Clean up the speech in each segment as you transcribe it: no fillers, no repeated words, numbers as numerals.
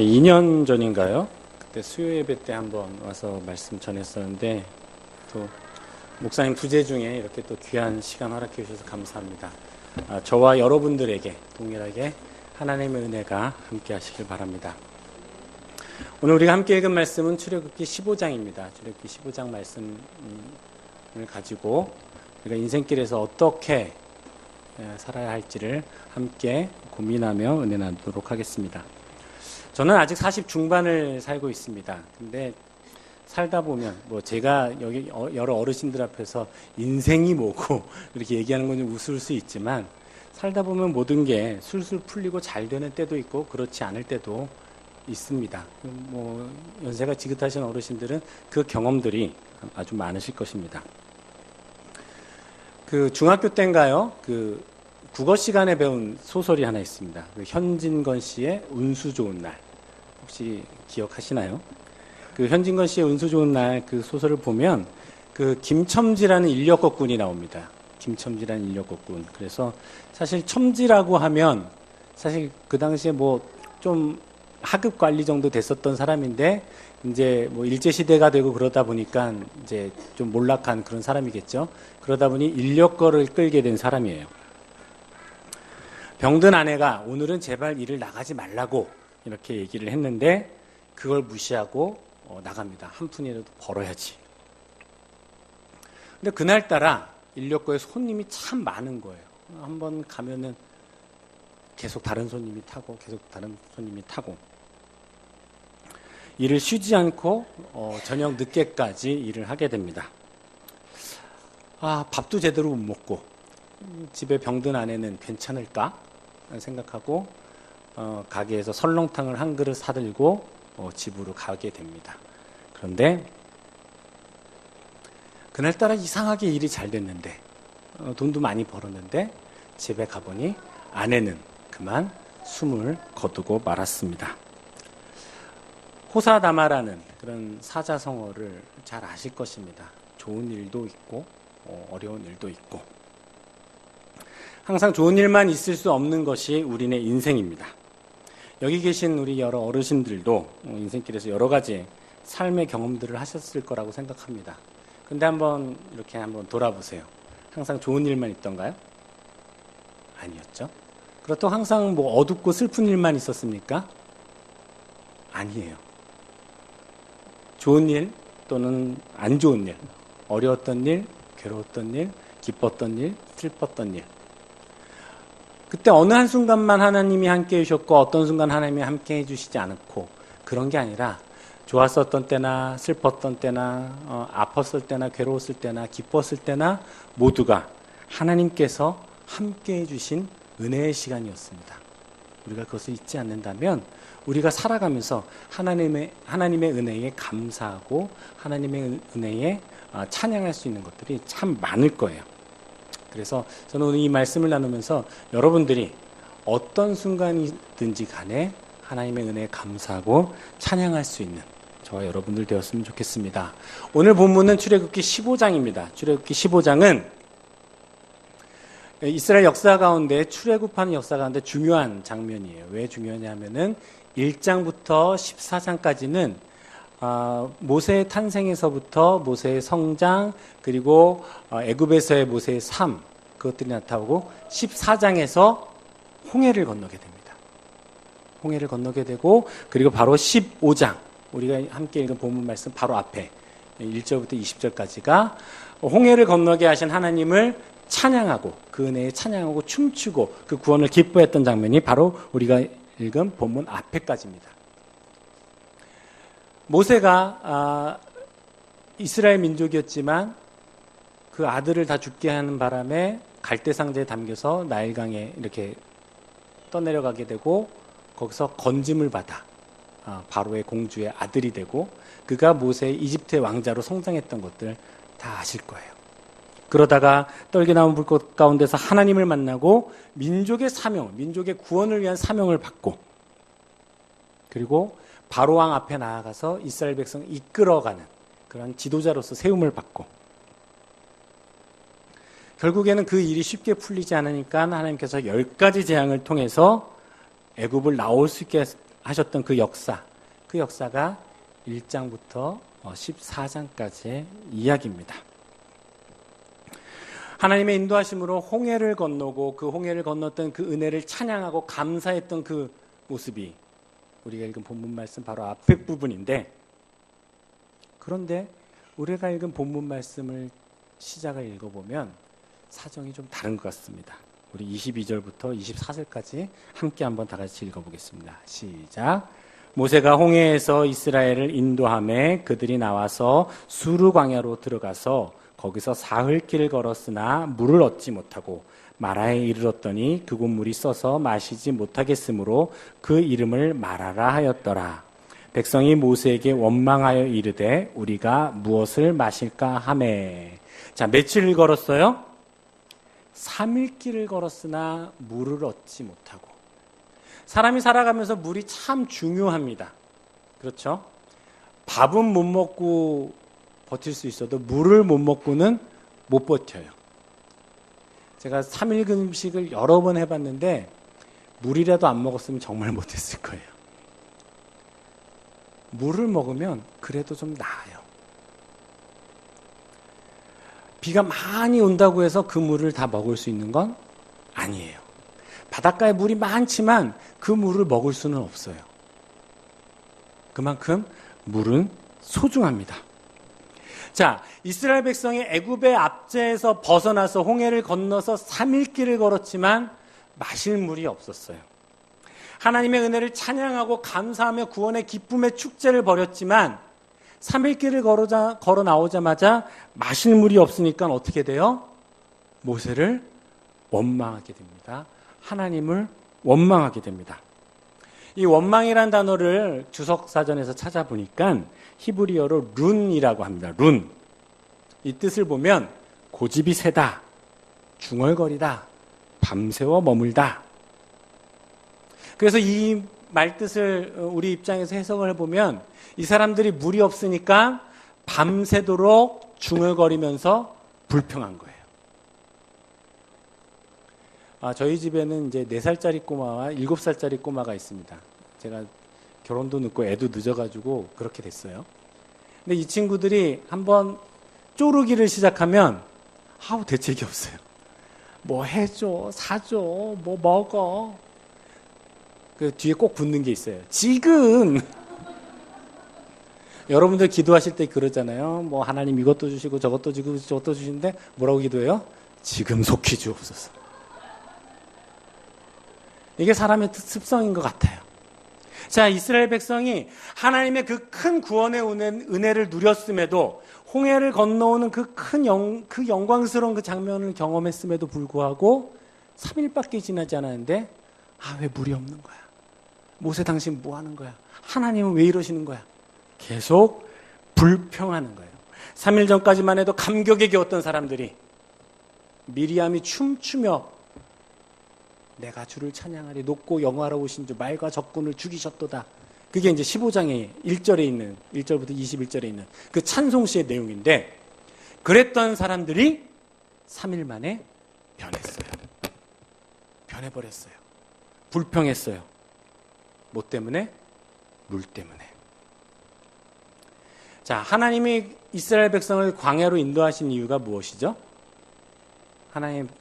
2년 전인가요? 그때 수요 예배 때 한번 와서 말씀 전했었는데 또 목사님 부재 중에 이렇게 또 귀한 시간 허락해 주셔서 감사합니다. 저와 여러분들에게 동일하게 하나님의 은혜가 함께 하시길 바랍니다. 오늘 우리가 함께 읽은 말씀은 출애굽기 15장입니다. 출애굽기 15장 말씀을 가지고 우리가 인생길에서 어떻게 살아야 할지를 함께 고민하며 은혜 나누도록 하겠습니다. 저는 아직 40 중반을 살고 있습니다. 근데 살다 보면 제가 여기 여러 어르신들 앞에서 인생이 뭐고 이렇게 얘기하는 건 좀 웃을 수 있지만 살다 보면 모든 게 술술 풀리고 잘 되는 때도 있고 그렇지 않을 때도 있습니다. 연세가 지긋하신 어르신들은 그 경험들이 아주 많으실 것입니다. 그 중학교 때인가요? 그 국어 시간에 배운 소설이 하나 있습니다. 그 현진건 씨의 운수 좋은 날. 혹시 기억하시나요? 그 현진건 씨의 운수 좋은 날 그 소설을 보면 그 김첨지라는 인력거꾼이 나옵니다. 김첨지라는 인력거꾼. 그래서 사실 첨지라고 하면 사실 그 당시에 좀 하급 관리 정도 됐었던 사람인데 이제 일제 시대가 되고 그러다 보니까 이제 좀 몰락한 그런 사람이겠죠. 그러다 보니 인력거를 끌게 된 사람이에요. 병든 아내가 오늘은 제발 일을 나가지 말라고 이렇게 얘기를 했는데 그걸 무시하고 나갑니다. 한 푼이라도 벌어야지. 근데 그날따라 인력거에 손님이 참 많은 거예요. 한번 가면은 계속 다른 손님이 타고 계속 다른 손님이 타고 일을 쉬지 않고 저녁 늦게까지 일을 하게 됩니다. 밥도 제대로 못 먹고 집에 병든 아내는 괜찮을까 생각하고 가게에서 설렁탕을 한 그릇 사들고 집으로 가게 됩니다. 그런데 그날따라 이상하게 일이 잘 됐는데 돈도 많이 벌었는데 집에 가보니 아내는 그만 숨을 거두고 말았습니다. 호사다마라는 그런 사자성어를 잘 아실 것입니다. 좋은 일도 있고 어려운 일도 있고 항상 좋은 일만 있을 수 없는 것이 우리네 인생입니다. 여기 계신 우리 여러 어르신들도 인생길에서 여러 가지 삶의 경험들을 하셨을 거라고 생각합니다. 근데 한번 이렇게 한번 돌아보세요. 항상 좋은 일만 있던가요? 아니었죠. 그렇다고 항상 어둡고 슬픈 일만 있었습니까? 아니에요. 좋은 일 또는 안 좋은 일, 어려웠던 일, 괴로웠던 일, 기뻤던 일, 슬펐던 일. 그때 어느 한순간만 하나님이 함께 해주셨고 어떤 순간 하나님이 함께 해주시지 않았고 그런 게 아니라 좋았었던 때나 슬펐던 때나 아팠을 때나 괴로웠을 때나 기뻤을 때나 모두가 하나님께서 함께 해주신 은혜의 시간이었습니다. 우리가 그것을 잊지 않는다면 우리가 살아가면서 하나님의 은혜에 감사하고 하나님의 은혜에 찬양할 수 있는 것들이 참 많을 거예요. 그래서 저는 오늘 이 말씀을 나누면서 여러분들이 어떤 순간이든지 간에 하나님의 은혜에 감사하고 찬양할 수 있는 저와 여러분들 되었으면 좋겠습니다. 오늘 본문은 출애굽기 15장입니다. 출애굽기 15장은 이스라엘 역사 가운데 출애굽하는 역사 가운데 중요한 장면이에요. 왜 중요하냐면은 1장부터 14장까지는 모세의 탄생에서부터 모세의 성장 그리고 애굽에서의 모세의 삶 그것들이 나타나고 14장에서 홍해를 건너게 됩니다. 홍해를 건너게 되고 그리고 바로 15장 우리가 함께 읽은 본문 말씀 바로 앞에 1절부터 20절까지가 홍해를 건너게 하신 하나님을 찬양하고 그 은혜에 찬양하고 춤추고 그 구원을 기뻐했던 장면이 바로 우리가 읽은 본문 앞에까지입니다. 모세가 이스라엘 민족이었지만 그 아들을 다 죽게 하는 바람에 갈대상자에 담겨서 나일강에 이렇게 떠내려가게 되고 거기서 건짐을 받아 바로의 공주의 아들이 되고 그가 모세의 이집트의 왕자로 성장했던 것들 다 아실 거예요. 그러다가 떨겨나온 불꽃 가운데서 하나님을 만나고 민족의 사명, 민족의 구원을 위한 사명을 받고 그리고 바로왕 앞에 나아가서 이스라엘 백성을 이끌어가는 그런 지도자로서 세움을 받고 결국에는 그 일이 쉽게 풀리지 않으니까 하나님께서 10가지 재앙을 통해서 애굽을 나올 수 있게 하셨던 그 역사가 1장부터 14장까지의 이야기입니다. 하나님의 인도하심으로 홍해를 건너고 그 홍해를 건넜던 그 은혜를 찬양하고 감사했던 그 모습이 우리가 읽은 본문 말씀 바로 앞에 부분인데, 그런데 우리가 읽은 본문 말씀을 시작을 읽어보면 사정이 좀 다른 것 같습니다. 우리 22절부터 24절까지 함께 한번 다 같이 읽어보겠습니다. 시작. 모세가 홍해에서 이스라엘을 인도하매 그들이 나와서 수르 광야로 들어가서 거기서 사흘길을 걸었으나 물을 얻지 못하고 마라에 이르렀더니 그곳 물이 써서 마시지 못하겠으므로 그 이름을 마라라 하였더라. 백성이 모세에게 원망하여 이르되 우리가 무엇을 마실까 하매. 자, 며칠을 걸었어요? 3일 길을 걸었으나 물을 얻지 못하고. 사람이 살아가면서 물이 참 중요합니다. 그렇죠? 밥은 못 먹고 버틸 수 있어도 물을 못 먹고는 못 버텨요. 제가 3일 금식을 여러 번 해봤는데 물이라도 안 먹었으면 정말 못했을 거예요. 물을 먹으면 그래도 좀 나아요. 비가 많이 온다고 해서 그 물을 다 먹을 수 있는 건 아니에요. 바닷가에 물이 많지만 그 물을 먹을 수는 없어요. 그만큼 물은 소중합니다. 자, 이스라엘 백성이 애굽의 압제에서 벗어나서 홍해를 건너서 3일 길을 걸었지만 마실 물이 없었어요. 하나님의 은혜를 찬양하고 감사하며 구원의 기쁨의 축제를 벌였지만 3일 길을 걸어 나오자마자 마실 물이 없으니까 어떻게 돼요? 모세를 원망하게 됩니다. 하나님을 원망하게 됩니다. 이 원망이란 단어를 주석사전에서 찾아보니까 히브리어로 룬이라고 합니다. 룬. 이 뜻을 보면 고집이 세다, 중얼거리다, 밤새워 머물다. 그래서 이 말뜻을 우리 입장에서 해석을 해보면 이 사람들이 물이 없으니까 밤새도록 중얼거리면서 불평한 거예요. 저희 집에는 이제 4살짜리 꼬마와 7살짜리 꼬마가 있습니다. 제가 결혼도 늦고 애도 늦어가지고 그렇게 됐어요. 근데 이 친구들이 한번 쪼르기를 시작하면 대책이 없어요. 뭐 해줘, 사줘, 뭐 먹어. 그 뒤에 꼭 붙는 게 있어요. 지금! 여러분들 기도하실 때 그러잖아요. 뭐 하나님 이것도 주시고 저것도 주시고 저것도 주시는데 뭐라고 기도해요? 지금 속히 주옵소서. 이게 사람의 습성인 것 같아요. 자, 이스라엘 백성이 하나님의 그 큰 구원의 은혜를 누렸음에도 홍해를 건너오는 그 영광스러운 그 장면을 경험했음에도 불구하고 3일밖에 지나지 않았는데 왜 물이 없는 거야? 모세 당신 뭐 하는 거야? 하나님은 왜 이러시는 거야? 계속 불평하는 거예요. 3일 전까지만 해도 감격에 겨웠던 사람들이 미리암이 춤추며 내가 주를 찬양하리 높고 영화로우신 주 말과 적군을 죽이셨도다. 그게 이제 15장의 1절에 있는 1절부터 21절에 있는 그 찬송시의 내용인데, 그랬던 사람들이 3일 만에 변했어요. 변해버렸어요. 불평했어요. 뭐 때문에? 물 때문에. 자, 하나님이 이스라엘 백성을 광야로 인도하신 이유가 무엇이죠?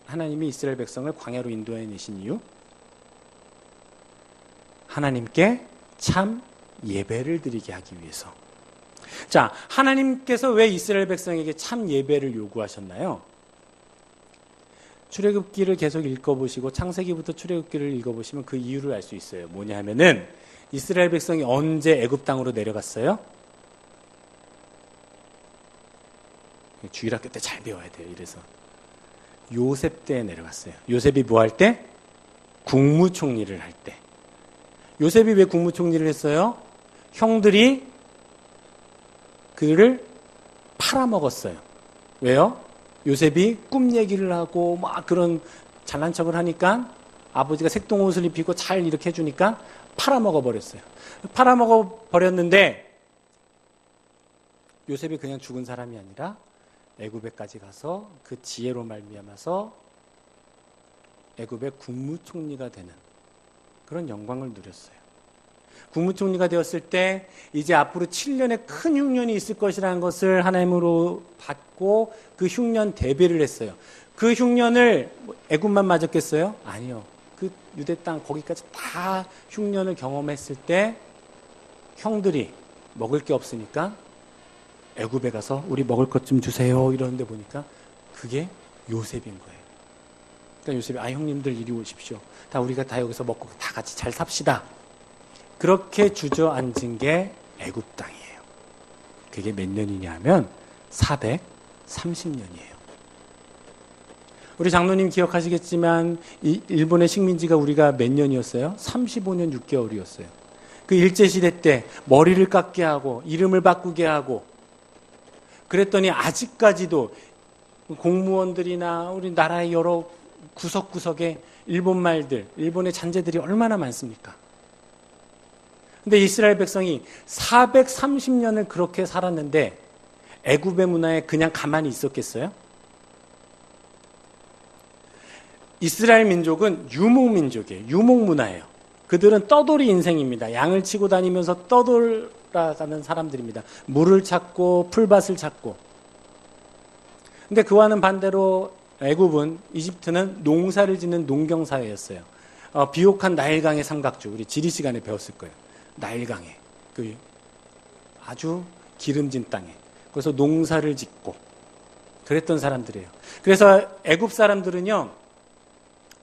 하나님이 이스라엘 백성을 광야로 인도해내신 이유? 하나님께 참 예배를 드리게 하기 위해서. 자, 하나님께서 왜 이스라엘 백성에게 참 예배를 요구하셨나요? 출애굽기를 계속 읽어보시고 창세기부터 출애굽기를 읽어보시면 그 이유를 알 수 있어요. 뭐냐 하면은 이스라엘 백성이 언제 애굽 땅으로 내려갔어요? 주일학교 때 잘 배워야 돼요. 이래서 요셉 때에 내려갔어요. 요셉이 뭐 할 때? 국무총리를 할 때. 요셉이 왜 국무총리를 했어요? 형들이 그를 팔아먹었어요. 왜요? 요셉이 꿈 얘기를 하고 막 그런 잘난 척을 하니까 아버지가 색동옷을 입히고 잘 이렇게 해주니까 팔아먹어 버렸어요. 팔아먹어 버렸는데 요셉이 그냥 죽은 사람이 아니라 애굽에까지 가서 그 지혜로 말미암아서 애굽의 국무총리가 되는 그런 영광을 누렸어요. 국무총리가 되었을 때 이제 앞으로 7년의 큰 흉년이 있을 것이라는 것을 하나님으로 받고 그 흉년 대비를 했어요. 그 흉년을 애굽만 맞았겠어요? 아니요. 그 유대 땅 거기까지 다 흉년을 경험했을 때 형들이 먹을 게 없으니까 애굽에 가서 우리 먹을 것 좀 주세요 이러는데 보니까 그게 요셉인 거예요. 그러니까 요셉이 형님들 이리 오십시오. 다 우리가 다 여기서 먹고 다 같이 잘 삽시다. 그렇게 주저앉은 게 애굽 땅이에요. 그게 몇 년이냐 하면 430년이에요. 우리 장로님 기억하시겠지만 이 일본의 식민지가 우리가 몇 년이었어요? 35년 6개월이었어요. 그 일제시대 때 머리를 깎게 하고 이름을 바꾸게 하고 그랬더니 아직까지도 공무원들이나 우리 나라의 여러 구석구석에 일본 말들, 일본의 잔재들이 얼마나 많습니까? 근데 이스라엘 백성이 430년을 그렇게 살았는데 애굽의 문화에 그냥 가만히 있었겠어요? 이스라엘 민족은 유목민족이에요. 유목문화예요. 그들은 떠돌이 인생입니다. 양을 치고 다니면서 떠돌아가는 사람들입니다. 물을 찾고 풀밭을 찾고. 근데 그와는 반대로 애굽은, 이집트는 농사를 짓는 농경사회였어요. 비옥한 나일강의 삼각주, 우리 지리 시간에 배웠을 거예요. 나일강에, 그 아주 기름진 땅에. 그래서 농사를 짓고 그랬던 사람들이에요. 그래서 애굽 사람들은요,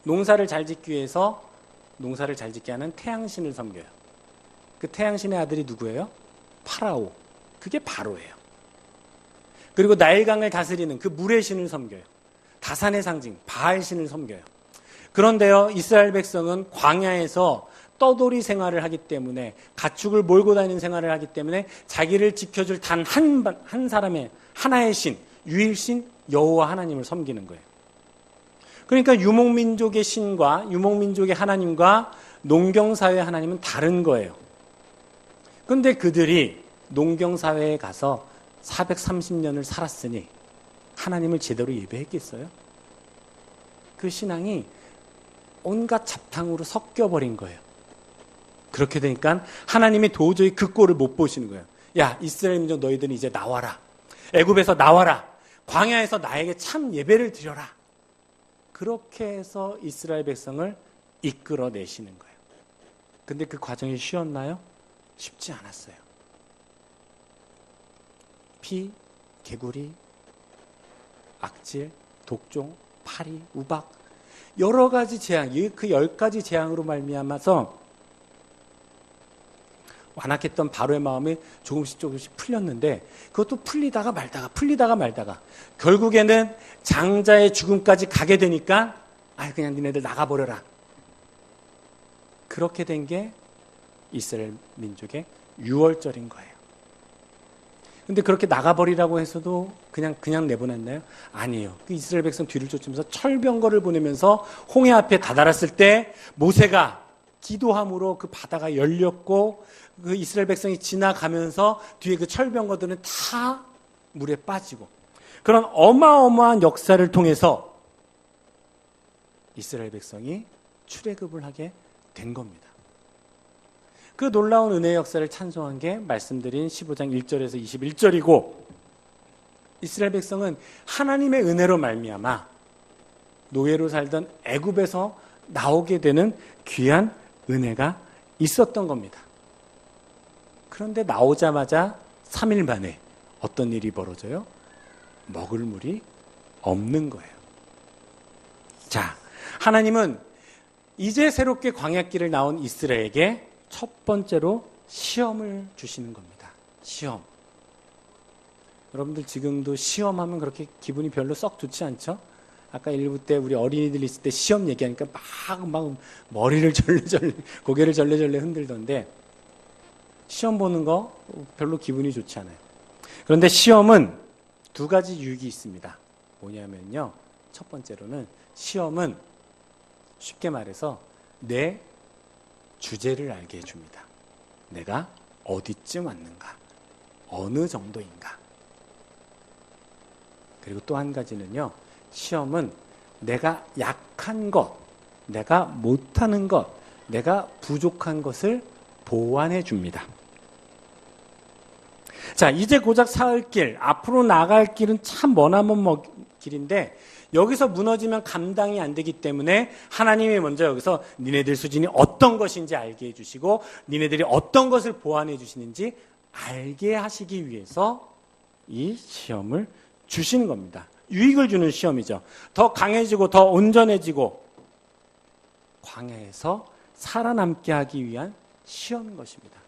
농사를 잘 짓기 위해서 농사를 잘 짓게 하는 태양신을 섬겨요. 그 태양신의 아들이 누구예요? 파라오. 그게 바로예요. 그리고 나일강을 다스리는 그 물의 신을 섬겨요. 다산의 상징, 바알신을 섬겨요. 그런데요, 이스라엘 백성은 광야에서 떠돌이 생활을 하기 때문에, 가축을 몰고 다니는 생활을 하기 때문에 자기를 지켜줄 단 한 사람의 하나의 신, 유일신 여호와 하나님을 섬기는 거예요. 그러니까 유목민족의 신과 유목민족의 하나님과 농경사회의 하나님은 다른 거예요. 그런데 그들이 농경사회에 가서 430년을 살았으니 하나님을 제대로 예배했겠어요? 그 신앙이 온갖 잡탕으로 섞여버린 거예요. 그렇게 되니까 하나님이 도저히 그 꼴을 못 보시는 거예요. 야, 이스라엘 민족 너희들은 이제 나와라. 애굽에서 나와라. 광야에서 나에게 참 예배를 드려라. 그렇게 해서 이스라엘 백성을 이끌어내시는 거예요. 근데 그 과정이 쉬웠나요? 쉽지 않았어요. 피, 개구리, 악질, 독종, 파리, 우박, 여러 가지 재앙, 그 10가지 재앙으로 말미암아서 완악했던 바로의 마음이 조금씩 풀렸는데, 그것도 풀리다가 말다가 결국에는 장자의 죽음까지 가게 되니까 그냥 니네들 나가버려라. 그렇게 된 게 이스라엘 민족의 유월절인 거예요. 근데 그렇게 나가버리라고 해서도 그냥 내보냈나요? 아니에요. 그 이스라엘 백성 뒤를 쫓으면서 철병거를 보내면서 홍해 앞에 다다랐을 때 모세가 기도함으로 그 바다가 열렸고, 그 이스라엘 백성이 지나가면서 뒤에 그 철병거들은 다 물에 빠지고, 그런 어마어마한 역사를 통해서 이스라엘 백성이 출애굽을 하게 된 겁니다. 그 놀라운 은혜의 역사를 찬송한 게 말씀드린 15장 1절에서 21절이고, 이스라엘 백성은 하나님의 은혜로 말미암아 노예로 살던 애굽에서 나오게 되는 귀한 은혜가 있었던 겁니다. 그런데 나오자마자 3일 만에 어떤 일이 벌어져요? 먹을 물이 없는 거예요. 자, 하나님은 이제 새롭게 광야길을 나온 이스라엘에게 첫 번째로 시험을 주시는 겁니다. 시험. 여러분들 지금도 시험하면 그렇게 기분이 별로 썩 좋지 않죠? 아까 일부 때 우리 어린이들 있을 때 시험 얘기하니까 막 머리를 절레절레, 고개를 절레절레 흔들던데, 시험 보는 거 별로 기분이 좋지 않아요. 그런데 시험은 두 가지 유익이 있습니다. 뭐냐면요, 첫 번째로는 시험은 쉽게 말해서 내 주제를 알게 해줍니다. 내가 어디쯤 왔는가, 어느 정도인가. 그리고 또 한 가지는요, 시험은 내가 약한 것, 내가 못하는 것, 내가 부족한 것을 보완해 줍니다. 자, 이제 고작 살 길, 앞으로 나갈 길은 참 머나먼 길인데 여기서 무너지면 감당이 안 되기 때문에 하나님이 먼저 여기서 니네들 수준이 어떤 것인지 알게 해주시고 니네들이 어떤 것을 보완해 주시는지 알게 하시기 위해서 이 시험을 주시는 겁니다. 유익을 주는 시험이죠. 더 강해지고 더 온전해지고 광야에서 살아남게 하기 위한 시험인 것입니다.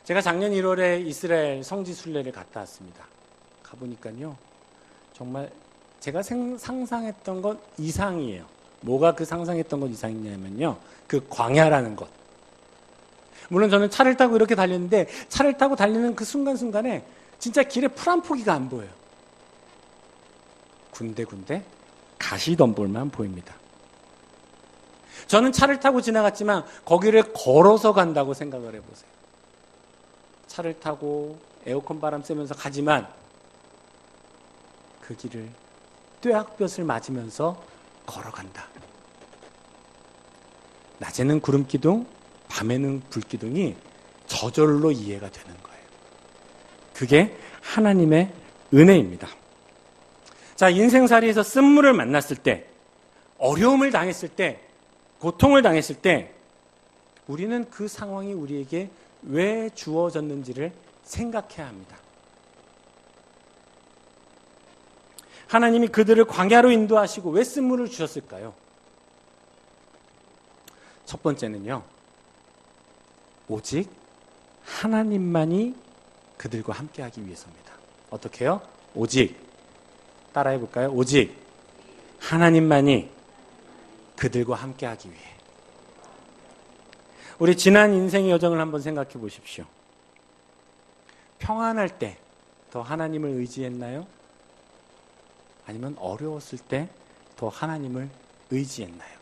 제가 작년 1월에 이스라엘 성지 순례를 갔다 왔습니다. 가보니까요, 정말 제가 상상했던 것 이상이에요. 뭐가 그 상상했던 것 이상이냐면요, 그 광야라는 것. 물론 저는 차를 타고 이렇게 달렸는데 차를 타고 달리는 그 순간순간에 진짜 길에 풀 한 포기가 안 보여요. 군데군데 가시덤불만 보입니다. 저는 차를 타고 지나갔지만 거기를 걸어서 간다고 생각을 해보세요. 차를 타고 에어컨 바람 쐬면서 가지만 그 길을 뙤약볕을 맞으면서 걸어간다. 낮에는 구름기둥, 밤에는 불기둥이 저절로 이해가 되는 거예요. 그게 하나님의 은혜입니다. 자, 인생살이에서 쓴물을 만났을 때, 어려움을 당했을 때, 고통을 당했을 때 우리는 그 상황이 우리에게 왜 주어졌는지를 생각해야 합니다. 하나님이 그들을 광야로 인도하시고 왜 쓴물을 주셨을까요? 첫 번째는요, 오직 하나님만이 그들과 함께하기 위해서입니다. 어떻게 해요? 오직, 따라해 볼까요? 오직 하나님만이 그들과 함께하기 위해. 우리 지난 인생의 여정을 한번 생각해 보십시오. 평안할 때 더 하나님을 의지했나요? 아니면 어려웠을 때 더 하나님을 의지했나요?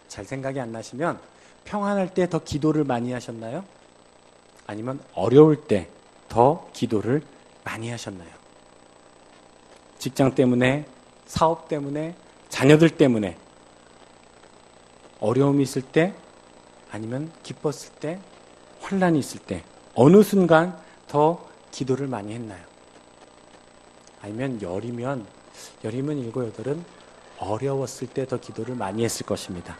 잘 생각이 안 나시면 평안할 때 더 기도를 많이 하셨나요? 아니면 어려울 때 더 기도를 많이 하셨나요? 직장 때문에, 사업 때문에, 자녀들 때문에 어려움이 있을 때, 아니면 기뻤을 때, 환난이 있을 때 어느 순간 더 기도를 많이 했나요? 아니면 열이면 일곱 여덟은 어려웠을 때 더 기도를 많이 했을 것입니다.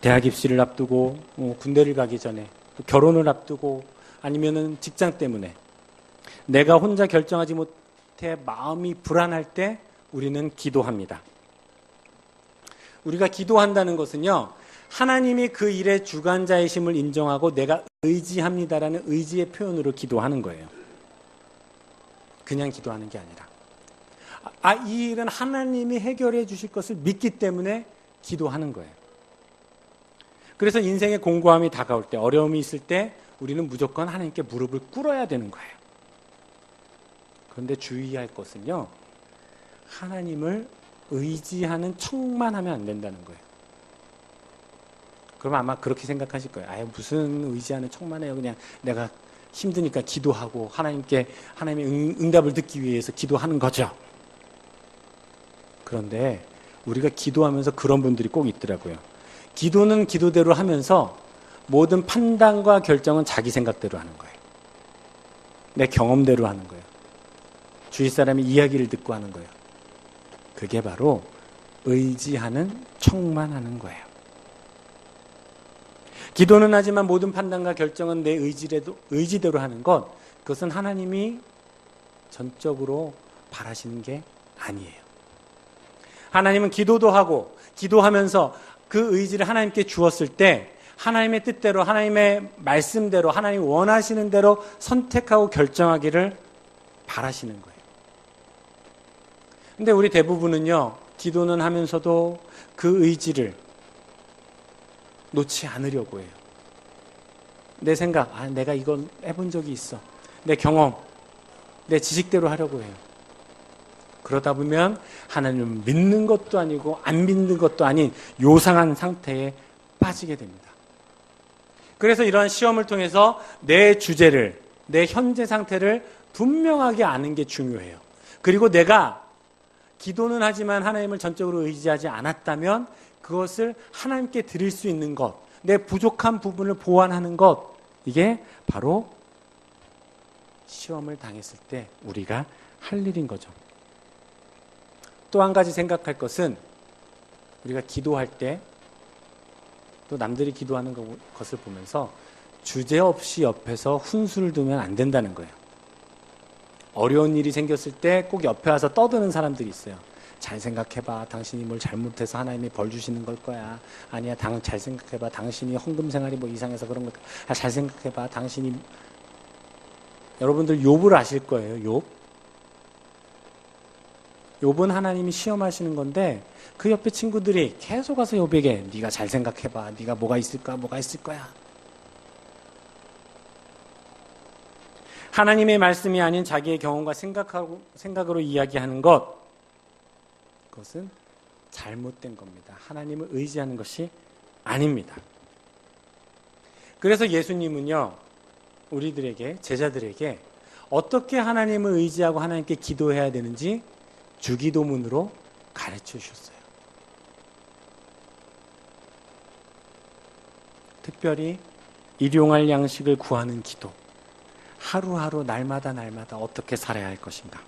대학 입시를 앞두고, 군대를 가기 전에, 또 결혼을 앞두고, 아니면은 직장 때문에 내가 혼자 결정하지 못해 마음이 불안할 때 우리는 기도합니다. 우리가 기도한다는 것은요, 하나님이 그 일의 주관자이심을 인정하고 내가 의지합니다라는 의지의 표현으로 기도하는 거예요. 그냥 기도하는 게 아니라, 이 일은 하나님이 해결해 주실 것을 믿기 때문에 기도하는 거예요. 그래서 인생의 공고함이 다가올 때, 어려움이 있을 때 우리는 무조건 하나님께 무릎을 꿇어야 되는 거예요. 그런데 주의할 것은요, 하나님을 의지하는 척만 하면 안 된다는 거예요. 그럼 아마 그렇게 생각하실 거예요. 무슨 의지하는 척만 해요. 그냥 내가 힘드니까 기도하고 하나님의 응답을 듣기 위해서 기도하는 거죠. 그런데 우리가 기도하면서 그런 분들이 꼭 있더라고요. 기도는 기도대로 하면서 모든 판단과 결정은 자기 생각대로 하는 거예요. 내 경험대로 하는 거예요. 주위 사람의 이야기를 듣고 하는 거예요. 그게 바로 의지하는 척만 하는 거예요. 기도는 하지만 모든 판단과 결정은 내 의지대로 하는 것, 그것은 하나님이 전적으로 바라시는 게 아니에요. 하나님은 기도도 하고 기도하면서 그 의지를 하나님께 주었을 때 하나님의 뜻대로, 하나님의 말씀대로, 하나님이 원하시는 대로 선택하고 결정하기를 바라시는 거예요. 근데 우리 대부분은요, 기도는 하면서도 그 의지를 놓지 않으려고 해요. 내 생각, 내가 이건 해본 적이 있어. 내 경험, 내 지식대로 하려고 해요. 그러다 보면 하나님을 믿는 것도 아니고 안 믿는 것도 아닌 요상한 상태에 빠지게 됩니다. 그래서 이러한 시험을 통해서 내 주제를, 내 현재 상태를 분명하게 아는 게 중요해요. 그리고 내가 기도는 하지만 하나님을 전적으로 의지하지 않았다면 그것을 하나님께 드릴 수 있는 것, 내 부족한 부분을 보완하는 것, 이게 바로 시험을 당했을 때 우리가 할 일인 거죠. 또 한 가지 생각할 것은 우리가 기도할 때 또 남들이 기도하는 것을 보면서 주제없이 옆에서 훈수를 두면 안 된다는 거예요. 어려운 일이 생겼을 때 꼭 옆에 와서 떠드는 사람들이 있어요. 잘 생각해봐. 당신이 뭘 잘못해서 하나님이 벌 주시는 걸 거야. 아니야, 잘 생각해봐. 당신이 헌금 생활이 뭐 이상해서 그런 거. 잘 생각해봐. 당신이. 여러분들 욥을 아실 거예요. 욥은 하나님이 시험하시는 건데 그 옆에 친구들이 계속 와서 욥에게 네가 잘 생각해봐. 네가 뭐가 있을 거야. 하나님의 말씀이 아닌 자기의 경험과 생각으로 이야기하는 것, 그것은 잘못된 겁니다. 하나님을 의지하는 것이 아닙니다. 그래서 예수님은요, 우리들에게, 제자들에게 어떻게 하나님을 의지하고 하나님께 기도해야 되는지 주기도문으로 가르쳐 주셨어요. 특별히 일용할 양식을 구하는 기도, 하루하루 날마다 어떻게 살아야 할 것인가,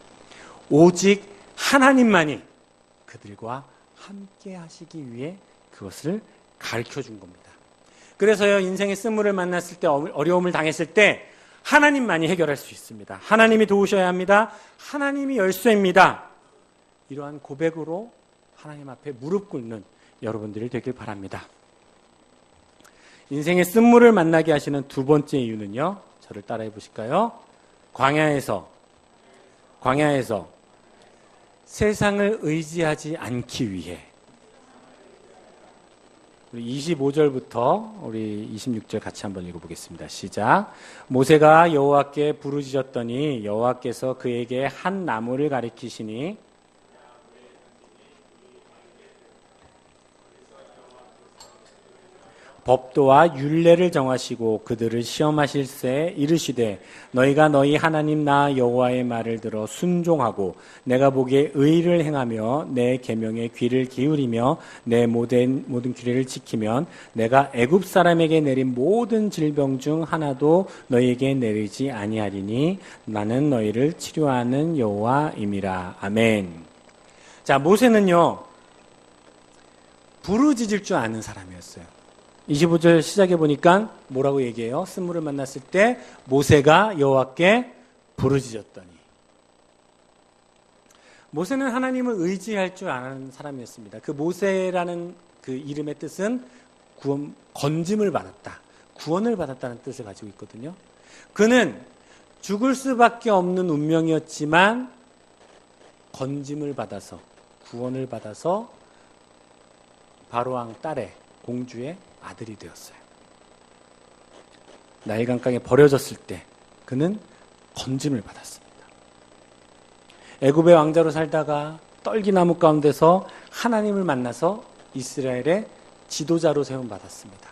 오직 하나님만이 그들과 함께 하시기 위해 그것을 가르쳐 준 겁니다. 그래서요, 인생의 쓴물을 만났을 때, 어려움을 당했을 때 하나님만이 해결할 수 있습니다. 하나님이 도우셔야 합니다. 하나님이 열쇠입니다. 이러한 고백으로 하나님 앞에 무릎 꿇는 여러분들이 되길 바랍니다. 인생의 쓴물을 만나게 하시는 두 번째 이유는요, 저를 따라해 보실까요? 광야에서 세상을 의지하지 않기 위해. 우리 25절부터 우리 26절 같이 한번 읽어보겠습니다. 시작. 모세가 여호와께 부르짖었더니 여호와께서 그에게 한 나무를 가리키시니 법도와 율례를 정하시고 그들을 시험하실새 이르시되 너희가 너희 하나님 나 여호와의 말을 들어 순종하고 내가 보기에 의를 행하며 내 계명에 귀를 기울이며 내 모든 규례를 지키면 내가 애굽 사람에게 내린 모든 질병 중 하나도 너희에게 내리지 아니하리니 나는 너희를 치료하는 여호와임이라. 아멘. 자, 모세는요, 부르짖을 줄 아는 사람이었어요. 25절 시작해 보니까 뭐라고 얘기해요? 쓴물을 만났을 때 모세가 여호와께 부르짖었더니. 모세는 하나님을 의지할 줄 아는 사람이었습니다. 그 모세라는 그 이름의 뜻은 건짐을 받았다, 구원을 받았다는 뜻을 가지고 있거든요. 그는 죽을 수밖에 없는 운명이었지만 건짐을 받아서, 구원을 받아서 바로왕 딸의, 공주의 아들이 되었어요. 나일강가에 버려졌을 때 그는 건짐을 받았습니다. 애굽의 왕자로 살다가 떨기나무 가운데서 하나님을 만나서 이스라엘의 지도자로 세움받았습니다.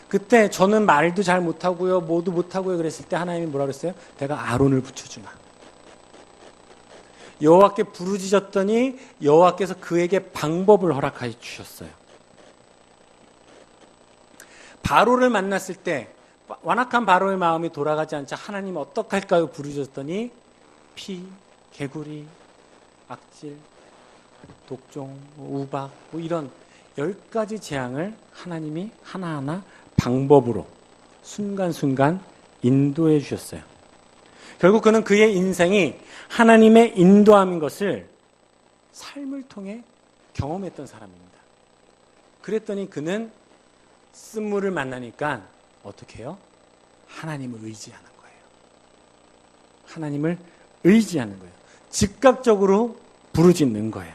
그때 저는 말도 잘 못하고요, 뭐도 못하고요 그랬을 때 하나님이 뭐라 그랬어요? 내가 아론을 붙여주마. 여호와께 부르짖었더니 여호와께서 그에게 방법을 허락하여 주셨어요. 바로를 만났을 때 완악한 바로의 마음이 돌아가지 않자 하나님 어떡할까요? 부르짖었더니 피, 개구리, 악질, 독종, 우박 이런 10가지 재앙을 하나님이 하나하나 방법으로 순간순간 인도해 주셨어요. 결국 그는 그의 인생이 하나님의 인도함인 것을 삶을 통해 경험했던 사람입니다. 그랬더니 그는 쓴물을 만나니까 어떻게 해요? 하나님을 의지하는 거예요. 하나님을 의지하는 거예요. 즉각적으로 부르짖는 거예요.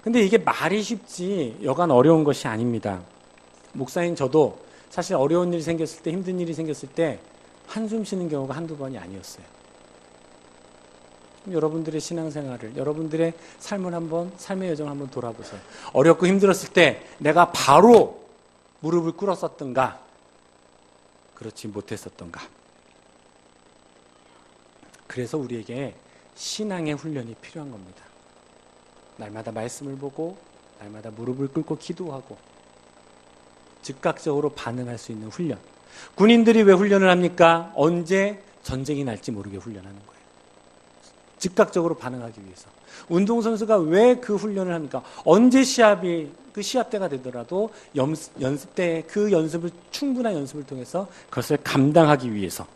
근데 이게 말이 쉽지 여간 어려운 것이 아닙니다. 목사인 저도 사실 어려운 일이 생겼을 때, 힘든 일이 생겼을 때 한숨 쉬는 경우가 한두 번이 아니었어요. 여러분들의 신앙생활을, 여러분들의 삶을 한번, 삶의 여정을 한번 돌아보세요. 어렵고 힘들었을 때 내가 바로 무릎을 꿇었었던가, 그렇지 못했었던가. 그래서 우리에게 신앙의 훈련이 필요한 겁니다. 날마다 말씀을 보고, 날마다 무릎을 꿇고 기도하고, 즉각적으로 반응할 수 있는 훈련. 군인들이 왜 훈련을 합니까? 언제 전쟁이 날지 모르게 훈련하는 거예요. 즉각적으로 반응하기 위해서. 운동선수가 왜 그 훈련을 합니까? 언제 그 시합 때가 되더라도 연습 때 그 충분한 연습을 통해서 그것을 감당하기 위해서.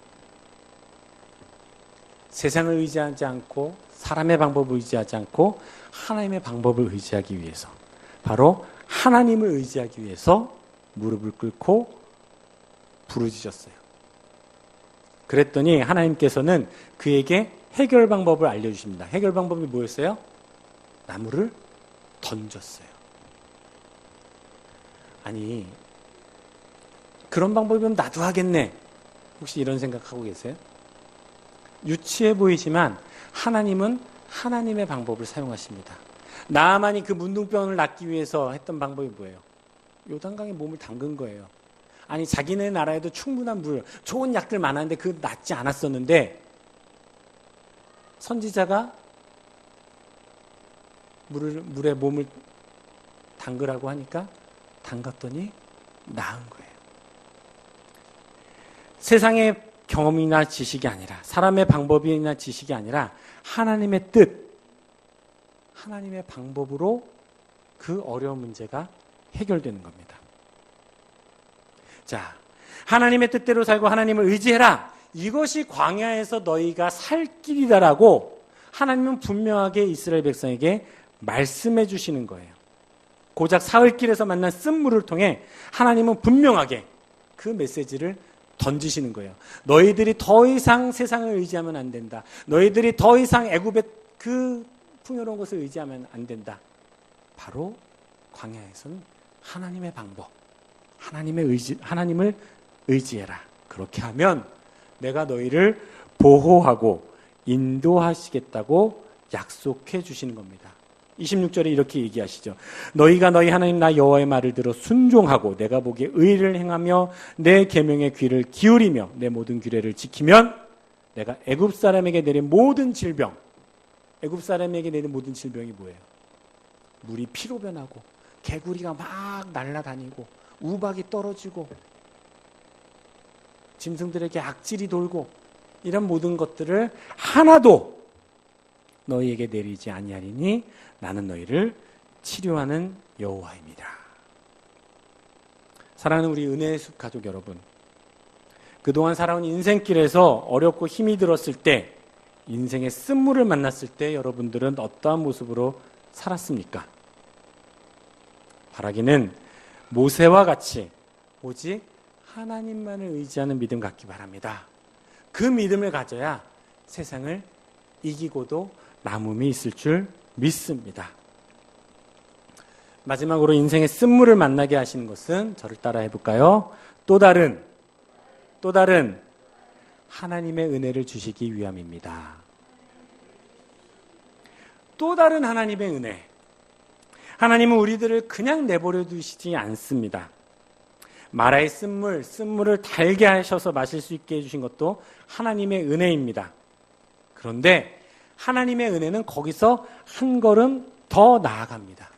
세상을 의지하지 않고 사람의 방법을 의지하지 않고 하나님의 방법을 의지하기 위해서, 바로 하나님을 의지하기 위해서 무릎을 꿇고 부르짖었어요. 그랬더니 하나님께서는 그에게 해결 방법을 알려주십니다. 해결 방법이 뭐였어요? 나무를 던졌어요. 아니, 그런 방법이면 나도 하겠네. 혹시 이런 생각하고 계세요? 유치해 보이지만 하나님은 하나님의 방법을 사용하십니다. 나아만이 그 문둥병을 낫기 위해서 했던 방법이 뭐예요? 요단강에 몸을 담근 거예요. 아니, 자기네 나라에도 충분한 물, 좋은 약들 많았는데 그 낫지 않았었는데 선지자가 물에 몸을 담그라고 하니까 담갔더니 나은 거예요. 세상의 경험이나 지식이 아니라, 사람의 방법이나 지식이 아니라 하나님의 뜻, 하나님의 방법으로 그 어려운 문제가 해결되는 겁니다. 자, 하나님의 뜻대로 살고 하나님을 의지해라. 이것이 광야에서 너희가 살 길이다라고 하나님은 분명하게 이스라엘 백성에게 말씀해 주시는 거예요. 고작 사흘길에서 만난 쓴물을 통해 하나님은 분명하게 그 메시지를 던지시는 거예요. 너희들이 더 이상 세상을 의지하면 안 된다. 너희들이 더 이상 애굽의 그 풍요로운 것을 의지하면 안 된다. 바로 광야에서는 하나님의 방법, 하나님을 의지해라. 그렇게 하면 내가 너희를 보호하고 인도하시겠다고 약속해 주시는 겁니다. 26절에 이렇게 얘기하시죠. 너희가 너희 하나님 나 여호와의 말을 들어 순종하고 내가 보기에 의를 행하며 내 계명에 귀를 기울이며 내 모든 규례를 지키면 내가 애굽 사람에게 내린 모든 질병, 애굽 사람에게 내린 모든 질병이 뭐예요? 물이 피로 변하고 개구리가 막 날아다니고 우박이 떨어지고 짐승들에게 악질이 돌고 이런 모든 것들을 하나도 너희에게 내리지 아니하리니 나는 너희를 치료하는 여호와입니다. 사랑하는 우리 은혜의 숲 가족 여러분, 그동안 살아온 인생길에서 어렵고 힘이 들었을 때, 인생의 쓴물을 만났을 때 여러분들은 어떠한 모습으로 살았습니까? 바라기는 모세와 같이 오직 하나님만을 의지하는 믿음 갖기 바랍니다. 그 믿음을 가져야 세상을 이기고도 남음이 있을 줄 믿습니다. 마지막으로 인생의 쓴물을 만나게 하시는 것은, 저를 따라 해볼까요? 또 다른 하나님의 은혜를 주시기 위함입니다. 또 다른 하나님의 은혜. 하나님은 우리들을 그냥 내버려 두시지 않습니다. 마라의 쓴물을 달게 하셔서 마실 수 있게 해주신 것도 하나님의 은혜입니다. 그런데 하나님의 은혜는 거기서 한 걸음 더 나아갑니다.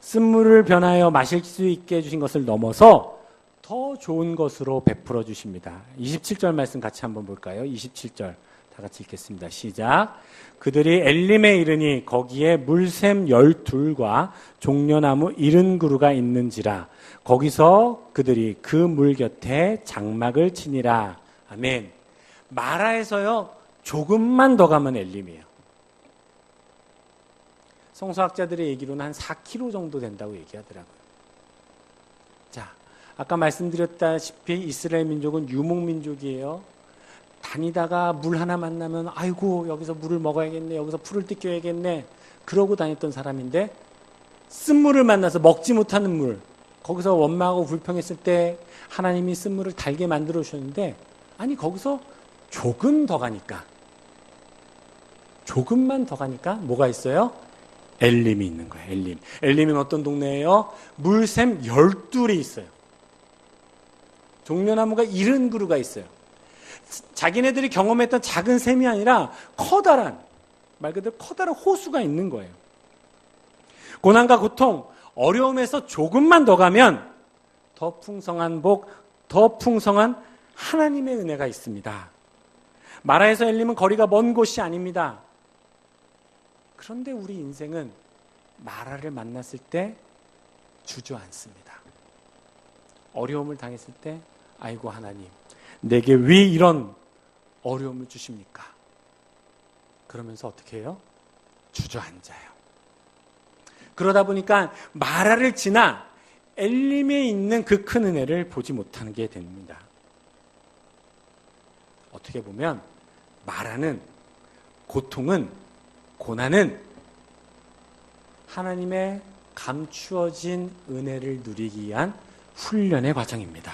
쓴물을 변하여 마실 수 있게 해주신 것을 넘어서 더 좋은 것으로 베풀어 주십니다. 27절 말씀 같이 한번 볼까요? 27절 다 같이 읽겠습니다. 시작. 그들이 엘림에 이르니 거기에 물샘 12과 종려나무 70그루가 있는지라. 거기서 그들이 그 물 곁에 장막을 치니라. 아멘. 마라에서요, 조금만 더 가면 엘림이에요. 성서학자들의 얘기로는 한 4km 정도 된다고 얘기하더라고요. 자, 아까 말씀드렸다시피 이스라엘 민족은 유목민족이에요. 다니다가 물 하나 만나면 아이고 여기서 물을 먹어야겠네, 여기서 풀을 뜯겨야겠네, 그러고 다녔던 사람인데, 쓴물을 만나서 먹지 못하는 물, 거기서 원망하고 불평했을 때 하나님이 쓴물을 달게 만들어 주셨는데, 아니 거기서 조금만 더 가니까 뭐가 있어요? 엘림이 있는 거예요. 엘림은 어떤 동네예요? 물샘 12이 있어요. 종려나무가 70그루가 있어요. 자기네들이 경험했던 작은 샘이 아니라 말 그대로 커다란 호수가 있는 거예요. 고난과 고통, 어려움에서 조금만 더 가면 더 풍성한 복, 더 풍성한 하나님의 은혜가 있습니다. 마라에서 엘림은 거리가 먼 곳이 아닙니다. 그런데 우리 인생은 마라를 만났을 때 주저앉습니다. 어려움을 당했을 때 아이고 하나님, 내게 왜 이런 어려움을 주십니까? 그러면서 어떻게 해요? 주저앉아요. 그러다 보니까 마라를 지나 엘림에 있는 그 큰 은혜를 보지 못하게 됩니다. 어떻게 보면 마라는, 고통은, 고난은 하나님의 감추어진 은혜를 누리기 위한 훈련의 과정입니다.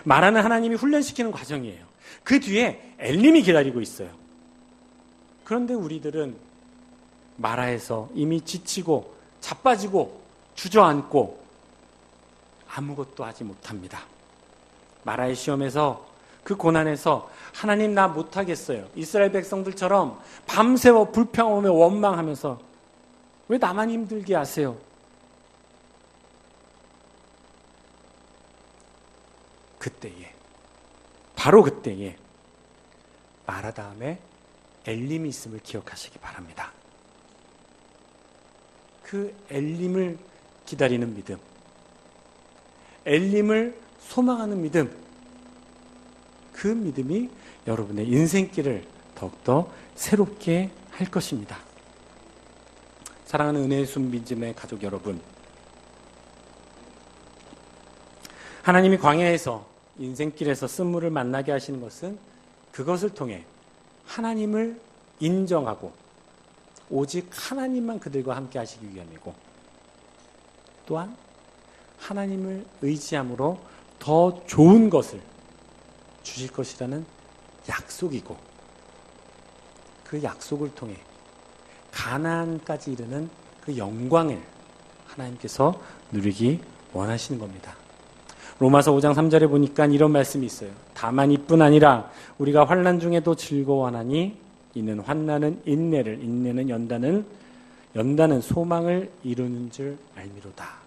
마라는 하나님이 훈련시키는 과정이에요. 그 뒤에 엘림이 기다리고 있어요. 그런데 우리들은 마라에서 이미 지치고 자빠지고 주저앉고 아무것도 하지 못합니다. 마라의 시험에서, 그 고난에서 하나님 나 못하겠어요. 이스라엘 백성들처럼 밤새워 불평하며 원망하면서 왜 나만 힘들게 하세요? 그때에, 바로 그때에 마라 다음에 엘림이 있음을 기억하시기 바랍니다. 그 엘림을 기다리는 믿음, 엘림을 소망하는 믿음, 그 믿음이 여러분의 인생길을 더욱더 새롭게 할 것입니다. 사랑하는 은혜의 순비즘의 가족 여러분, 하나님이 광야에서 인생길에서 쓴물을 만나게 하시는 것은 그것을 통해 하나님을 인정하고 오직 하나님만 그들과 함께 하시기 위함이고, 또한 하나님을 의지함으로 더 좋은 것을 주실 것이라는 약속이고, 그 약속을 통해 가나안까지 이르는 그 영광을 하나님께서 누리기 원하시는 겁니다. 로마서 5장 3절에 보니까 이런 말씀이 있어요. 다만 이뿐 아니라 우리가 환난 중에도 즐거워하나니 이는 환난은 인내를, 인내는 연단은 소망을 이루는 줄 알미로다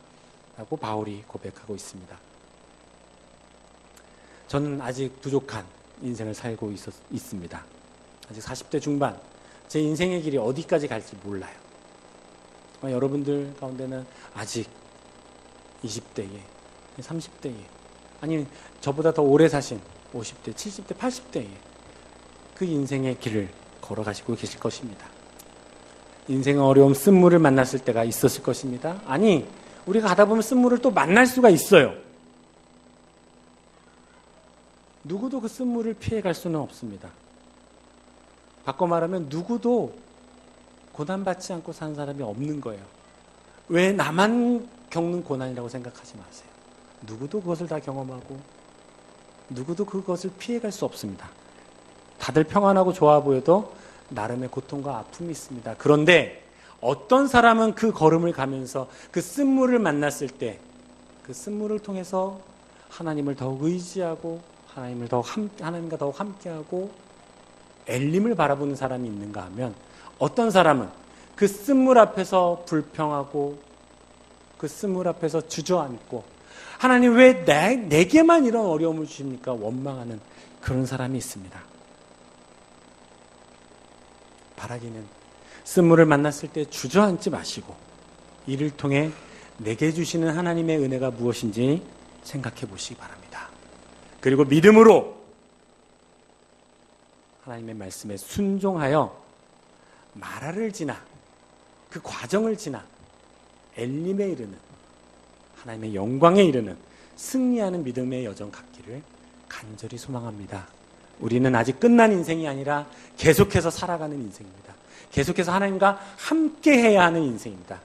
라고 바울이 고백하고 있습니다. 저는 아직 부족한 인생을 살고 있습니다. 아직 40대 중반, 제 인생의 길이 어디까지 갈지 몰라요. 여러분들 가운데는 아직 20대에, 30대에, 아니 저보다 더 오래 사신 50대, 70대, 80대에 그 인생의 길을 걸어가시고 계실 것입니다. 인생의 어려움, 쓴물을 만났을 때가 있었을 것입니다. 아니, 우리가 가다 보면 쓴물을 또 만날 수가 있어요. 누구도 그 쓴물을 피해갈 수는 없습니다. 바꿔 말하면 누구도 고난받지 않고 산 사람이 없는 거예요. 왜 나만 겪는 고난이라고 생각하지 마세요. 누구도 그것을 다 경험하고 누구도 그것을 피해갈 수 없습니다. 다들 평안하고 좋아 보여도 나름의 고통과 아픔이 있습니다. 그런데 어떤 사람은 그 걸음을 가면서 그 쓴물을 만났을 때 그 쓴물을 통해서 하나님을 더욱 의지하고 하나님과 더욱 함께하고 엘림을 바라보는 사람이 있는가 하면, 어떤 사람은 그 쓴물 앞에서 불평하고 그 쓴물 앞에서 주저앉고 하나님 왜 내게만 이런 어려움을 주십니까? 원망하는 그런 사람이 있습니다. 바라기는 쓴물을 만났을 때 주저앉지 마시고 이를 통해 내게 주시는 하나님의 은혜가 무엇인지 생각해 보시기 바랍니다. 그리고 믿음으로 하나님의 말씀에 순종하여 마라를 지나 그 과정을 지나 엘림에 이르는 하나님의 영광에 이르는 승리하는 믿음의 여정 갖기를 간절히 소망합니다. 우리는 아직 끝난 인생이 아니라 계속해서 살아가는 인생입니다. 계속해서 하나님과 함께 해야 하는 인생입니다.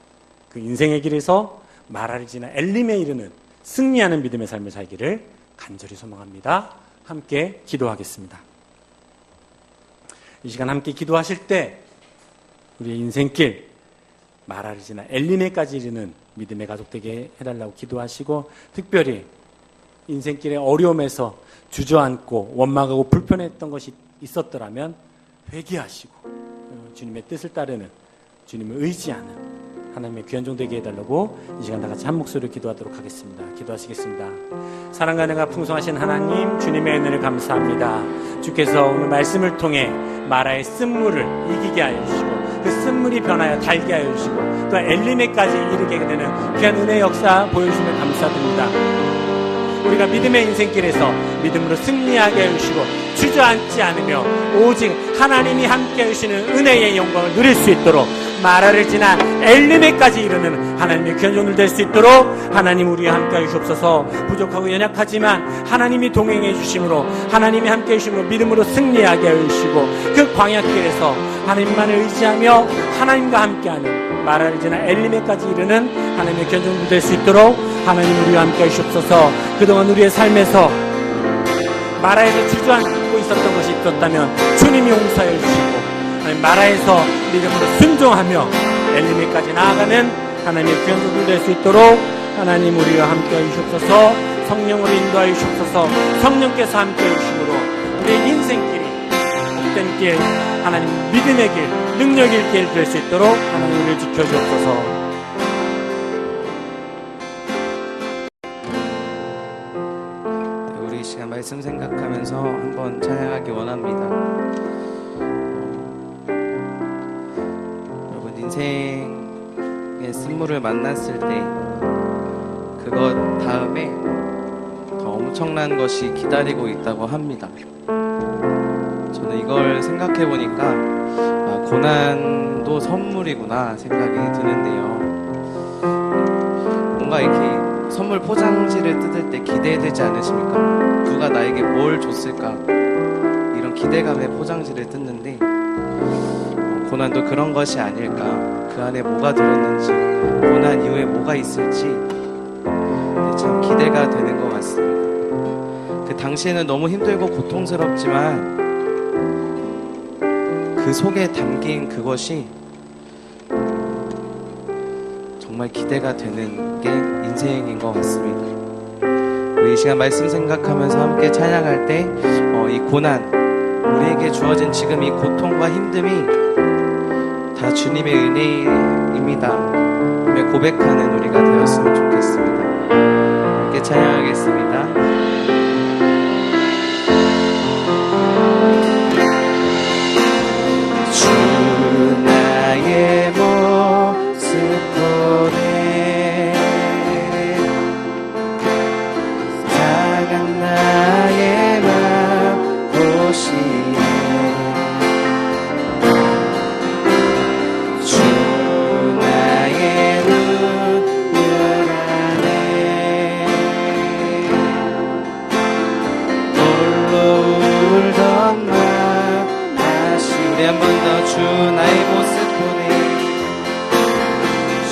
그 인생의 길에서 마라를 지나 엘림에 이르는 승리하는 믿음의 삶을 살기를 간절히 소망합니다. 함께 기도하겠습니다. 이 시간 함께 기도하실 때 우리의 인생길 마라를 지나 엘림에까지 이르는 믿음의 가족 되게 해달라고 기도하시고, 특별히 인생길의 어려움에서 주저앉고 원망하고 불편했던 것이 있었더라면 회개하시고 주님의 뜻을 따르는, 주님을 의지하는 하나님의 귀한 종 되게 해달라고 이 시간 다 같이 한 목소리로 기도하도록 하겠습니다. 기도하시겠습니다. 사랑과 은혜가 풍성하신 하나님, 주님의 은혜를 감사합니다. 주께서 오늘 말씀을 통해 마라의 쓴물을 이기게 하여 주시고 그 쓴물이 변하여 달게 하여 주시고 또 엘리메까지 이르게 되는 귀한 은혜의 역사 보여주시면 감사드립니다. 우리가 믿음의 인생길에서 믿음으로 승리하게 해주시고 주저앉지 않으며 오직 하나님이 함께 해주시는 은혜의 영광을 누릴 수 있도록 마라를 지나 엘리메까지 이르는 하나님의 귀한 종들 될 수 있도록 하나님 우리와 함께 해주시옵소서. 부족하고 연약하지만 하나님이 동행해 주심으로 하나님이 함께 해주심으로 믿음으로 승리하게 해주시고 그 광야길에서 하나님만을 의지하며 하나님과 함께하는 마라를 지나 엘리메까지 이르는 하나님의 귀한 종들 될 수 있도록 하나님 우리와 함께 해주시옵소서. 그동안 우리의 삶에서 마라에서 주저앉고 있었던 것이 있었다면 주님이 용서해 주시고 하나님 마라에서 믿음으로 순종하며 엘리메까지 나아가는 하나님의 귀한 종들 될 수 있도록 하나님 우리와 함께 해주시옵소서. 성령으로 인도하여 주시옵소서. 성령께서 함께 해주심으로 우리의 인생길이 복된 길, 하나님 믿음의 길, 능력의 길 될 수 있도록 하나님 우리를 지켜주옵소서. 우리 시간 말씀 생각하면서 한번 찬양하기 원합니다. 여러분 인생의 쓴물을 만났을 때 그것 다음에 더 엄청난 것이 기다리고 있다고 합니다. 저는 이걸 생각해 보니까 고난도 선물이구나 생각이 드는데요. 뭔가 이렇게 선물 포장지를 뜯을 때 기대되지 않으십니까? 누가 나에게 뭘 줬을까? 이런 기대감에 포장지를 뜯는데 고난도 그런 것이 아닐까? 그 안에 뭐가 들었는지, 고난 이후에 뭐가 있을지 참 기대가 되는 것 같습니다. 그 당시에는 너무 힘들고 고통스럽지만 그 속에 담긴 그것이 정말 기대가 되는 게 인생인 것 같습니다. 우리 이 시간 말씀 생각하면서 함께 찬양할 때 이 고난, 우리에게 주어진 지금 이 고통과 힘듦이 다 주님의 은혜입니다. 고백하는 우리가 되었으면 좋겠습니다. 함께 찬양하겠습니다. 주 나의 모습 보네 작은 나의 맘 보시네 주 나의 눈물 안에 홀로 울던 맘 다시 우리 한 번 더 주 나의 모습 보네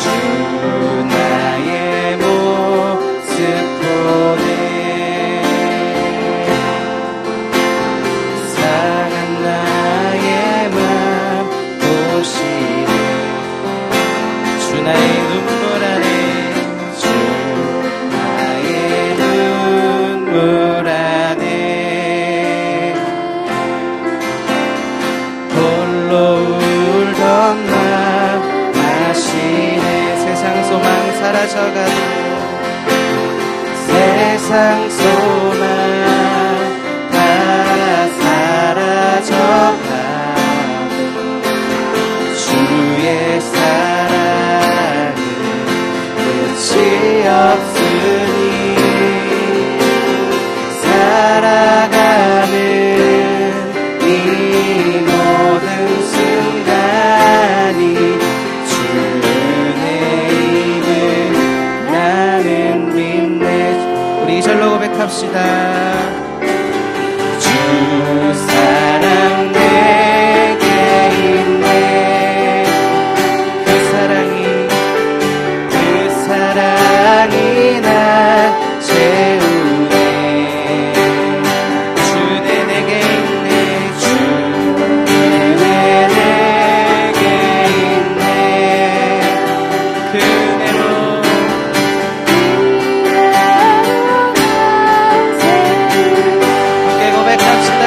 주 나의 모습 보네 상한 나의 맘 보시네 주 나의 눈물 안에 주 나의 눈물 안에 홀로 울던 맘 마시네 세상 소망 사라져가도 세상 소망 다 사라져가도 주의 사랑은 끝이 없으니 살아가는 이 모든 순간이 주 은혜임을 나는 믿네 우리 이 절로 고백합시다 주 사랑 내게 있네 그 사랑이 날 채우네 주내 내게 있네 주 은혜 내게 있네 그 은혜로 함께 고백합시다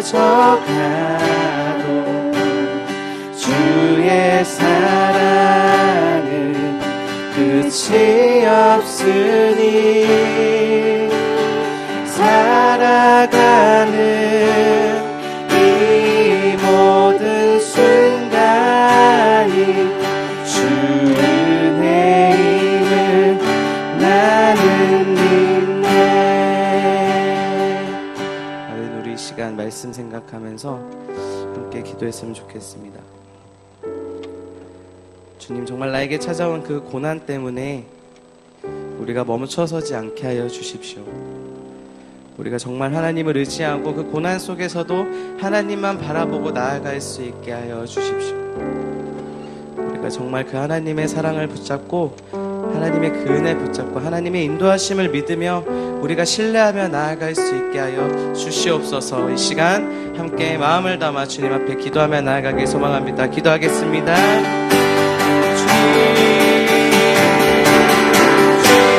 멀어져가도 주의 사랑은 끝이 없으니 살아가는 이 모든 순간이 주 은혜임을 나는 믿네. 우리 이 시간 말씀 생각하면서 함께 기도했으면 좋겠습니다. 주님, 정말 나에게 찾아온 그 고난 때문에 우리가 멈춰서지 않게 하여 주십시오. 우리가 정말 하나님을 의지하고 그 고난 속에서도 하나님만 바라보고 나아갈 수 있게 하여 주십시오. 우리가 정말 그 하나님의 사랑을 붙잡고 하나님의 그 은혜 붙잡고 하나님의 인도하심을 믿으며 우리가 신뢰하며 나아갈 수 있게 하여 주시옵소서. 이 시간 함께 마음을 담아 주님 앞에 기도하며 나아가길 소망합니다. 기도하겠습니다.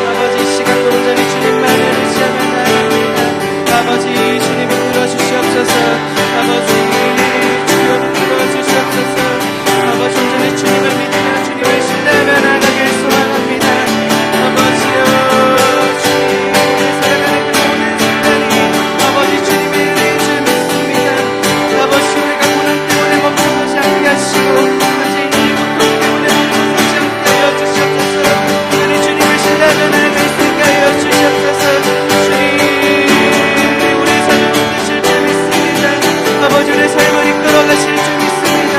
아버지, 이 시간도 온전히 주님만을 의지하며 나아갑니다. 아버지, 주님을 불러주시옵소서. 아버지, 주님을 불러주시옵소서. 아버지, 온전히 주님을 믿으며 주님을 신뢰하며 나아가길 소망합니다. 아버지여, 주님 살아가는 그 모든 순간이 아버지 주님의 은혜인 줄 믿습니다. 아버지, 우리가 고난 때문에 멈춰서지 않게 하시고 현재 이 고통 때문에 멈춰서지 않게 하여 주시옵소서. 온전히 주님을 신뢰하며 나아갈 수 있게 하여 주시옵소서. 주님, 우리 삶을 붙드실 줄 믿습니다. 아버지, 우리 삶을 이끌어가실 줄 믿습니다.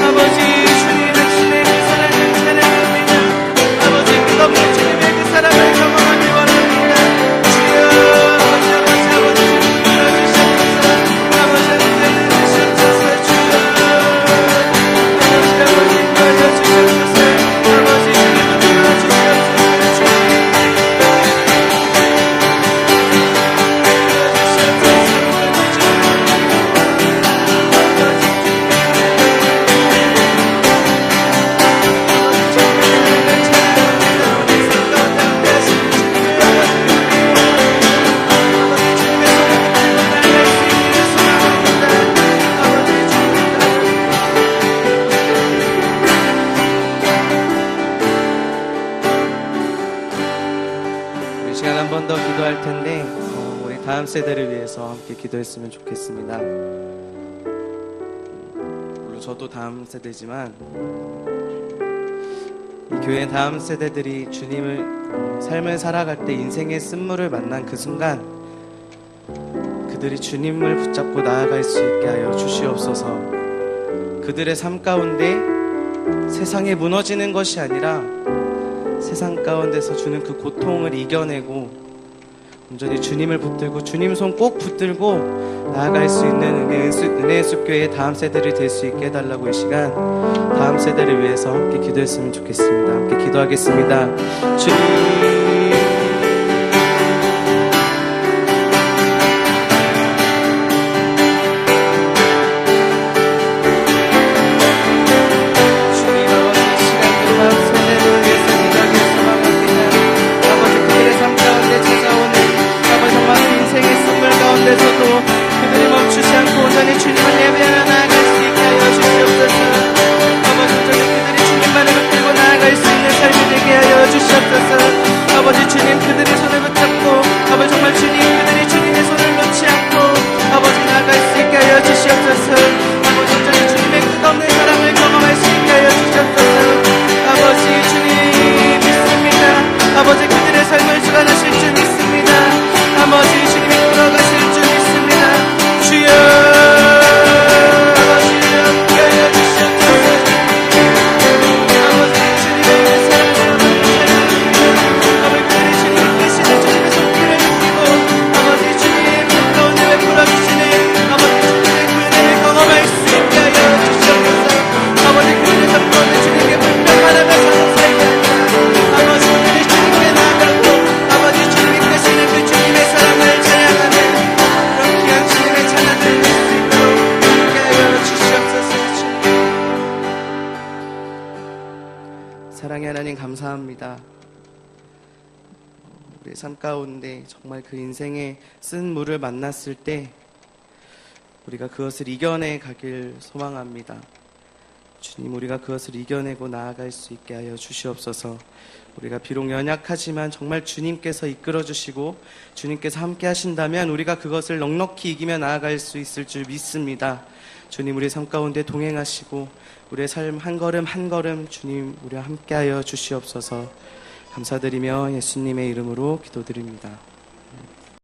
아버지, 주님 당신의 그 사랑을 찬양합니다. 아버지, 끝없는 주님의 그 사랑을 경험하기 원합니다. 주여, 아버지, 주님 불러주시옵소서. 아버지, 불러주시옵소서. 주여, 아버지, 불러주시옵소서. 아버지, 주님 불러주시옵소서. 우리 시간 한 번 더 기도할 텐데 우리 다음 세대를 위해서 함께 기도했으면 좋겠습니다. 물론 저도 다음 세대지만 이 교회 다음 세대들이 주님을 삶을 살아갈 때 인생의 쓴물을 만난 그 순간 그들이 주님을 붙잡고 나아갈 수 있게 하여 주시옵소서. 그들의 삶 가운데 세상에 무너지는 것이 아니라 세상 가운데서 주는 그 고통을 이겨내고 온전히 주님을 붙들고 주님 손 꼭 붙들고 나아갈 수 있는 은혜의 숲교회의 다음 세대를 될 수 있게 해달라고 이 시간 다음 세대를 위해서 함께 기도했으면 좋겠습니다. 함께 기도하겠습니다. 주님, 그들이 멈추지 않고 온전히 주님을 예배하며 나아갈 수 있게 하여 주시옵소서. 아버지, 온전히 그들이 주님만을 붙들고 나아갈 수 있는 삶이 되게 하여 주시옵소서. 아버지, 주님 그들의 손을 붙잡고 아버지 정말 주님 그들이 주님의 손을 놓지 않고 아버지 나아갈 수 있게 하여 주시옵소서. 아버지, 온전히 주님의 끝없는 사랑을 경험할 수 있게 하여 주시옵소서. 아버지, 주님 믿습니다. 아버지, 그들의 삶을 주관하실 줄 믿습니다. 아버지, 주님이 돌아가실 줄 믿습니다. 주여, 아버지 함께 하여 주시옵소서. 아버지, 주님의 사랑을 아버지, 그들이 주님 계시는 주님의 손길을 느끼고 아버지, 주님 가운데 베풀어 주시는 아버지, 주님의 그 은혜를 경험할 수 있게 하여 주시옵소서. 아버지, 그들의 삶 가운데 주님께 불평하며 사는 살게 하라. 아버지, 그들이 주님께 나아가고 아버지, 주님이 계시는 그 주님의 사랑을 찬양하는 그런 귀한 주님의 찬양을 드릴 수 있도록 함께 하여 주시옵소서. 사랑의 하나님, 감사합니다. 우리 삶 가운데 정말 그 인생의 쓴 물을 만났을 때 우리가 그것을 이겨내 가길 소망합니다. 주님, 우리가 그것을 이겨내고 나아갈 수 있게 하여 주시옵소서. 우리가 비록 연약하지만 정말 주님께서 이끌어 주시고 주님께서 함께 하신다면 우리가 그것을 넉넉히 이기며 나아갈 수 있을 줄 믿습니다. 주님, 우리 삶 가운데 동행하시고 우리의 삶 한 걸음 한 걸음 주님 우리와 함께 하여 주시옵소서. 감사드리며 예수님의 이름으로 기도드립니다.